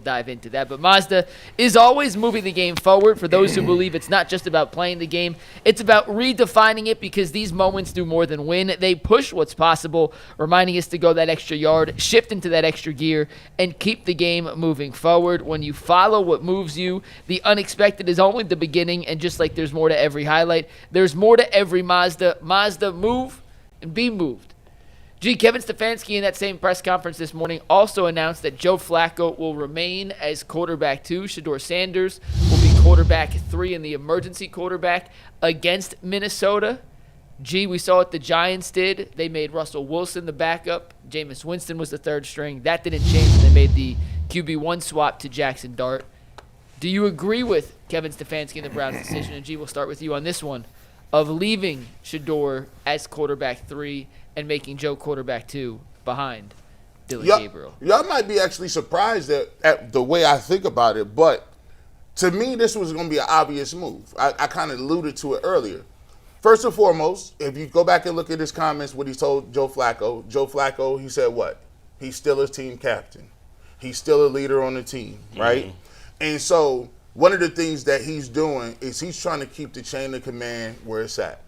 dive into that. But Mazda is always moving the game forward. For those who believe it's not just about playing the game, it's about redefining it, because these moments do more than win. They push what's possible, reminding us to go that extra yard, shift into that extra gear, and keep the game moving forward. When you follow what moves you, the unexpected is only the beginning, and just like there's more to every highlight, there's more to every Mazda. Mazda, move and be moved. Kevin Stefanski in that same press conference this morning also announced that Joe Flacco will remain as quarterback 2. Shedeur Sanders will be quarterback 3 in the emergency quarterback against Minnesota. We saw what the Giants did. They made Russell Wilson the backup. Jameis Winston was the third string. That didn't change when they made the QB1 swap to Jackson Dart. Do you agree with Kevin Stefanski and the Browns' decision? And we'll start with you on this one, of leaving Shedeur as quarterback 3 and making Joe quarterback 2 behind Dillon Gabriel. Y'all might be actually surprised at the way I think about it, but to me, this was going to be an obvious move. I kind of alluded to it earlier. First and foremost, if you go back and look at his comments, what he told Joe Flacco, he said what? He's still his team captain. He's still a leader on the team, right? Mm-hmm. And so one of the things that he's doing is he's trying to keep the chain of command where it's at.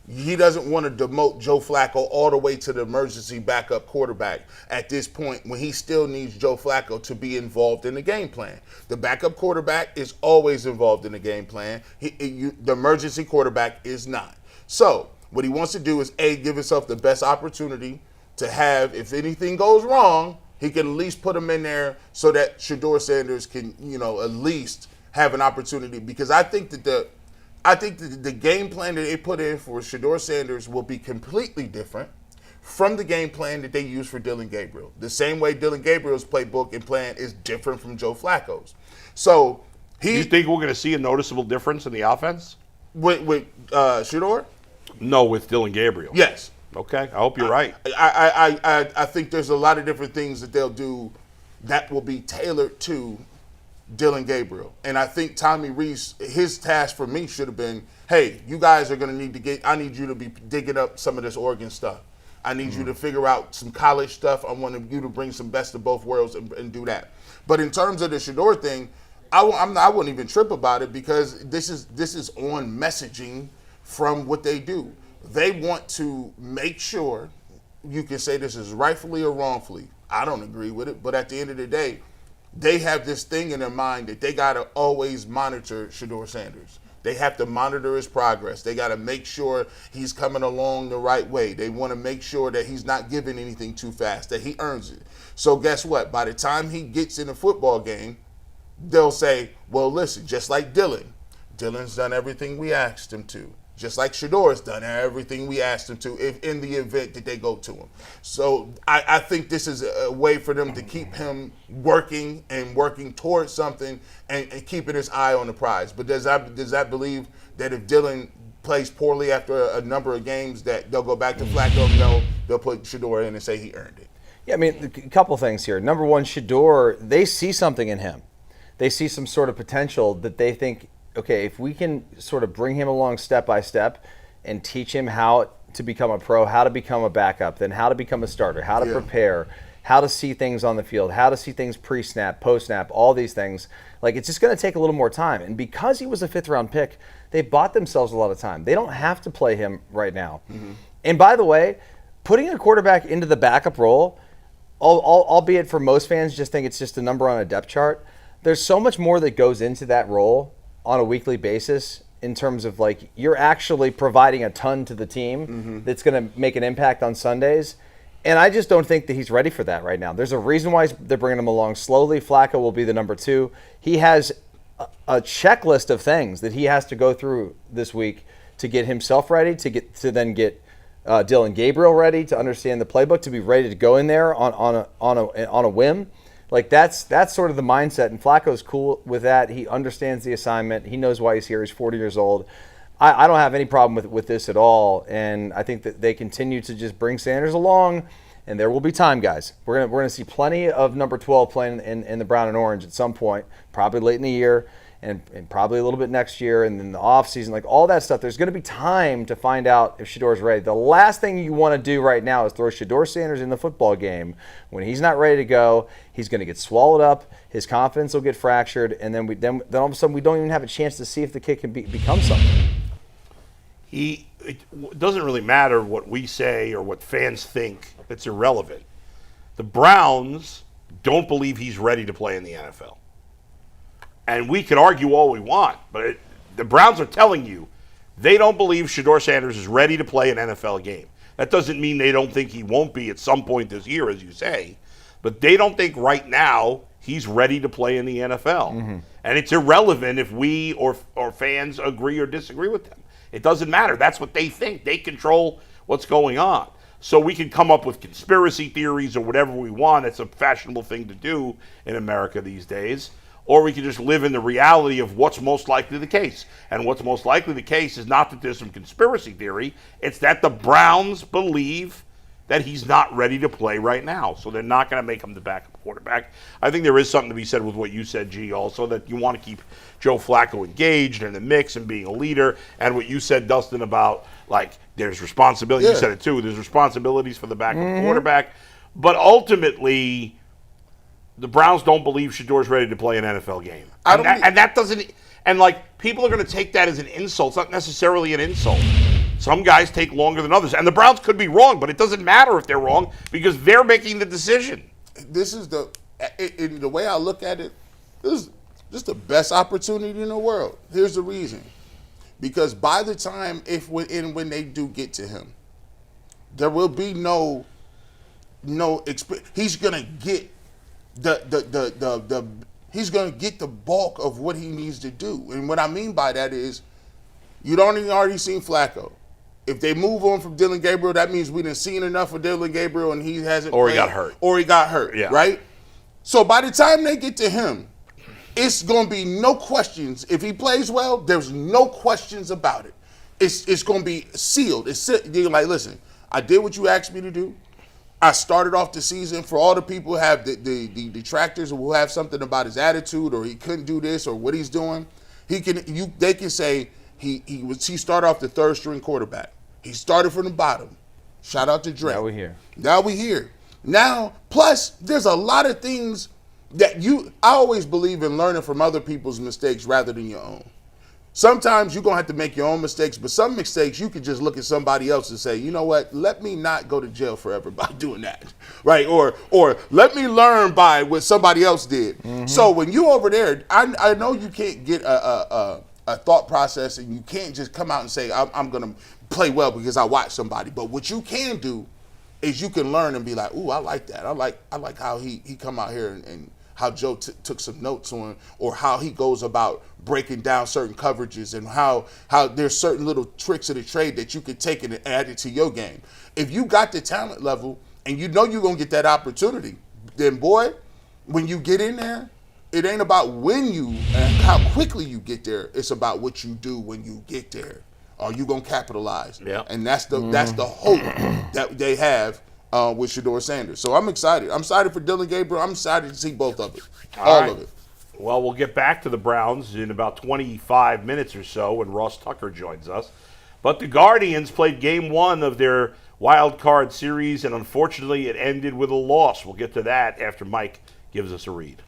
He doesn't want to demote Joe Flacco all the way to the emergency backup quarterback at this point, when he still needs Joe Flacco to be involved in the game plan. The backup quarterback is always involved in the game plan. The emergency quarterback is not. So what he wants to do is, give himself the best opportunity to have, if anything goes wrong, he can at least put him in there so that Shedeur Sanders can, at least have an opportunity. Because I think that the game plan that they put in for Shedeur Sanders will be completely different from the game plan that they use for Dillon Gabriel. The same way Dillon Gabriel's playbook and plan is different from Joe Flacco's. So do you think we're going to see a noticeable difference in the offense? With Shedeur? No, with Dillon Gabriel. Yes. Okay, I hope you're right. I think there's a lot of different things that they'll do that will be tailored to Dillon Gabriel. And I think Tommy Rees, his task for me should have been, hey, you guys are going to need to I need you to be digging up some of this Oregon stuff. I need you to figure out some college stuff. I want you to bring some best of both worlds and do that. But in terms of the Shedeur thing, I wouldn't even trip about it, because this is on messaging from what they do. They want to make sure, you can say this is rightfully or wrongfully. I don't agree with it, but at the end of the day, they have this thing in their mind that they got to always monitor Shedeur Sanders. They have to monitor his progress. They got to make sure he's coming along the right way. They want to make sure that he's not giving anything too fast, that he earns it. So guess what? By the time he gets in a football game, they'll say, well, listen, just like Dillon's done everything we asked him to. Just like Shedeur's done everything we asked him to, if in the event that they go to him. So I think this is a way for them to keep him working towards something and keeping his eye on the prize. But does that believe that if Dillon plays poorly after a number of games, that they'll go back to Flacco? No, they'll put Shedeur in and say he earned it. Yeah, I mean, a couple things here. Number one, Shedeur, they see something in him. They see some sort of potential that they think, okay, if we can sort of bring him along step by step and teach him how to become a pro, how to become a backup, then how to become a starter, how to prepare, how to see things on the field, how to see things pre-snap, post-snap, all these things. Like, it's just going to take a little more time. And because he was a fifth-round pick, they bought themselves a lot of time. They don't have to play him right now. Mm-hmm. And by the way, putting a quarterback into the backup role, albeit for most fans just think it's just a number on a depth chart, there's so much more that goes into that role on a weekly basis, in terms of, like, you're actually providing a ton to the team that's going to make an impact on Sundays. And I just don't think that he's ready for that right now. There's a reason why they're bringing him along slowly. Flacco will be the number 2. He has a checklist of things that he has to go through this week to get himself ready, to then get Dillon Gabriel ready, to understand the playbook, to be ready to go in there on a whim. Like, that's sort of the mindset, and Flacco's cool with that. He understands the assignment. He knows why he's here. He's 40 years old. I don't have any problem with this at all, and I think that they continue to just bring Sanders along, and there will be time, guys. We're gonna see plenty of number 12 playing in the brown and orange at some point, probably late in the year, and probably a little bit next year, and then the offseason, like all that stuff. There's going to be time to find out if Shedeur's ready. The last thing you want to do right now is throw Shedeur Sanders in the football game when he's not ready to go. He's going to get swallowed up. His confidence will get fractured, and then all of a sudden we don't even have a chance to see if the kid can become something. It doesn't really matter what we say or what fans think. It's irrelevant. The Browns don't believe he's ready to play in the NFL. And we can argue all we want, but the Browns are telling you they don't believe Shedeur Sanders is ready to play an NFL game. That doesn't mean they don't think he won't be at some point this year, as you say, but they don't think right now he's ready to play in the NFL. Mm-hmm. And it's irrelevant if we or fans agree or disagree with them. It doesn't matter. That's what they think. They control what's going on. So we can come up with conspiracy theories or whatever we want. It's a fashionable thing to do in America these days. Or we can just live in the reality of what's most likely the case. And what's most likely the case is not that there's some conspiracy theory. It's that the Browns believe that he's not ready to play right now. So they're not going to make him the backup quarterback. I think there is something to be said with what you said, G, also, that you want to keep Joe Flacco engaged in the mix and being a leader. And what you said, Dustin, about, like, there's responsibility. You said it, too. There's responsibilities for the backup quarterback. But ultimately, the Browns don't believe Shedeur's ready to play an NFL game. And that doesn't – and, like, people are going to take that as an insult. It's not necessarily an insult. Some guys take longer than others. And the Browns could be wrong, but it doesn't matter if they're wrong because they're making the decision. This is the way I look at it, this is the best opportunity in the world. Here's the reason. Because by the time when they do get to him, there will be he's gonna get he's gonna get the bulk of what he needs to do. And what I mean by that is you don't even already seen Flacco. If they move on from Dillon Gabriel, that means we didn't seen enough of Dillon Gabriel and he hasn't Or played. He got hurt. Yeah. Right? So by the time they get to him, it's going to be no questions. If he plays well, there's no questions about it. It's going to be sealed. You're like, listen, I did what you asked me to do. I started off the season. For all the people who have the detractors who will have something about his attitude or he couldn't do this or what he's doing, they can say he started off the third string quarterback. He started from the bottom. Shout out to Dre. Now we here. Now, plus, there's a lot of things that I always believe in learning from other people's mistakes rather than your own. Sometimes you're going to have to make your own mistakes, but some mistakes you could just look at somebody else and say, you know what, let me not go to jail forever by doing that, right? Or let me learn by what somebody else did. Mm-hmm. So when you over there, I know you can't get a thought process and you can't just come out and say, I'm going to play well because I watched somebody. But what you can do is you can learn and be like, ooh, I like that. I like how he come out here and how Joe took some notes on, or how he goes about breaking down certain coverages and how there's certain little tricks of the trade that you could take and add it to your game. If you got the talent level and you know you're going to get that opportunity, then boy, when you get in there, it ain't about when you and how quickly you get there. It's about what you do when you get there. Are you going to capitalize? Yeah. And that's the hope that they have with Shedeur Sanders. So I'm excited. I'm excited for Dillon Gabriel. I'm excited to see both of it. All of it. Well, we'll get back to the Browns in about 25 minutes or so when Ross Tucker joins us. But the Guardians played game one of their wild card series, and unfortunately it ended with a loss. We'll get to that after Mike gives us a read.